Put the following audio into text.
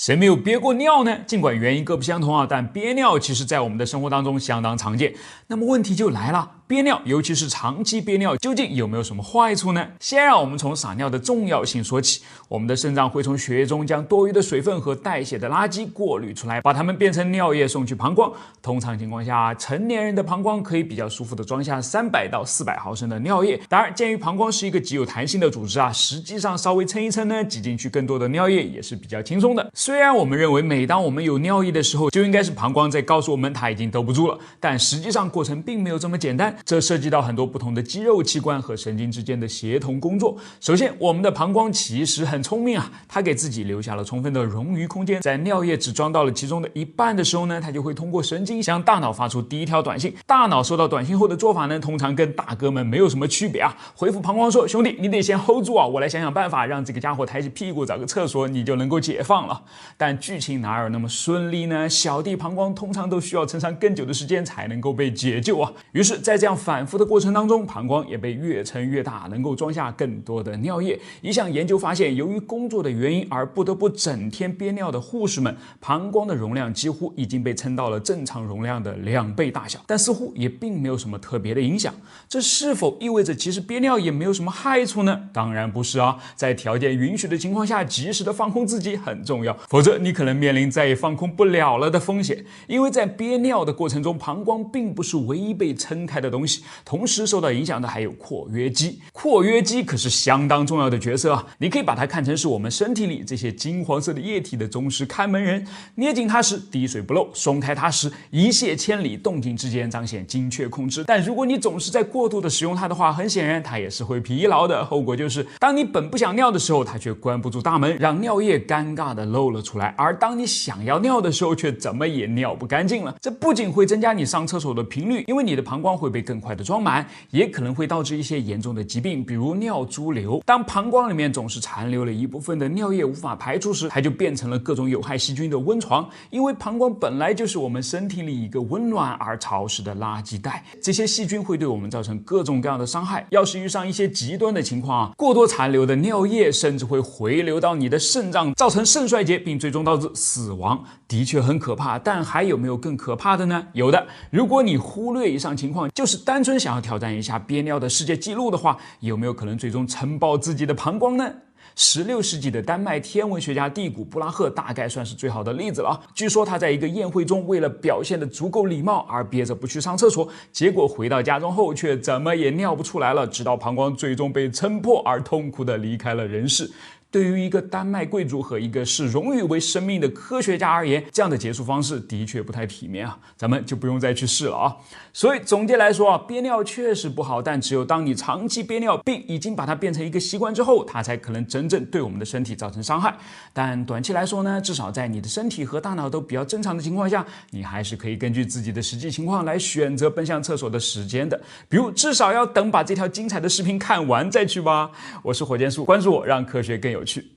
谁没有憋过尿呢？尽管原因各不相同但憋尿其实在我们的生活当中相当常见。那么问题就来了，憋尿，尤其是长期憋尿，究竟有没有什么坏处呢？先让我们从撒尿的重要性说起。我们的肾脏会从血液中将多余的水分和代谢的垃圾过滤出来，把它们变成尿液送去膀胱。通常情况下，成年人的膀胱可以比较舒服地装下300到400毫升的尿液。当然，鉴于膀胱是一个极有弹性的组织实际上稍微撑一撑呢，挤进去更多的尿液也是比较轻松的。虽然我们认为每当我们有尿意的时候，就应该是膀胱在告诉我们它已经兜不住了，但实际上过程并没有这么简单，这涉及到很多不同的肌肉器官和神经之间的协同工作。首先，我们的膀胱其实很聪明它给自己留下了充分的冗余空间，在尿液只装到了其中的一半的时候呢，它就会通过神经向大脑发出第一条短信。大脑收到短信后的做法呢，通常跟大哥们没有什么区别回复膀胱说：兄弟，你得先 hold 住我来想想办法，让这个家伙抬起屁股找个厕所，你就能够解放了。但剧情哪有那么顺利呢？小弟膀胱通常都需要撑上更久的时间才能够被解救于是在这样反复的过程当中，膀胱也被越撑越大，能够装下更多的尿液。一项研究发现，由于工作的原因而不得不整天憋尿的护士们，膀胱的容量几乎已经被撑到了正常容量的2倍大小，但似乎也并没有什么特别的影响。这是否意味着其实憋尿也没有什么害处呢？当然不是在条件允许的情况下，及时的放空自己很重要，否则你可能面临再也放空不了了的风险。因为在憋尿的过程中，膀胱并不是唯一被撑开的东西，同时受到影响的还有括约肌。括约肌可是相当重要的角色你可以把它看成是我们身体里这些金黄色的液体的忠实看门人，捏紧它时滴水不漏，松开它时一泻千里，动静之间彰显精确控制。但如果你总是在过度的使用它的话，很显然它也是会疲劳的，后果就是当你本不想尿的时候，它却关不住大门，让尿液尴尬的漏了出来，而当你想要尿的时候，却怎么也尿不干净了。这不仅会增加你上厕所的频率，因为你的膀胱会被更快的装满，也可能会导致一些严重的疾病，比如尿潴留。当膀胱里面总是残留了一部分的尿液无法排出时，它就变成了各种有害细菌的温床。因为膀胱本来就是我们身体里一个温暖而潮湿的垃圾袋，这些细菌会对我们造成各种各样的伤害。要是遇上一些极端的情况过多残留的尿液甚至会回流到你的肾脏，造成肾衰竭，并最终导致死亡。的确很可怕，但还有没有更可怕的呢？有的。如果你忽略以上情况，就是单纯想要挑战一下憋尿的世界纪录的话，有没有可能最终撑爆自己的膀胱呢？16世纪的丹麦天文学家蒂古布拉赫大概算是最好的例子了据说他在一个宴会中，为了表现得足够礼貌而憋着不去上厕所，结果回到家中后却怎么也尿不出来了，直到膀胱最终被撑破而痛苦地离开了人世。对于一个丹麦贵族和一个视荣誉为生命的科学家而言，这样的结束方式的确不太体面咱们就不用再去试了所以总结来说憋尿确实不好，但只有当你长期憋尿并已经把它变成一个习惯之后，它才可能真正对我们的身体造成伤害。但短期来说呢，至少在你的身体和大脑都比较正常的情况下，你还是可以根据自己的实际情况来选择奔向厕所的时间的。比如至少要等把这条精彩的视频看完再去吧。我是火箭树，关注我，让科学更有趣。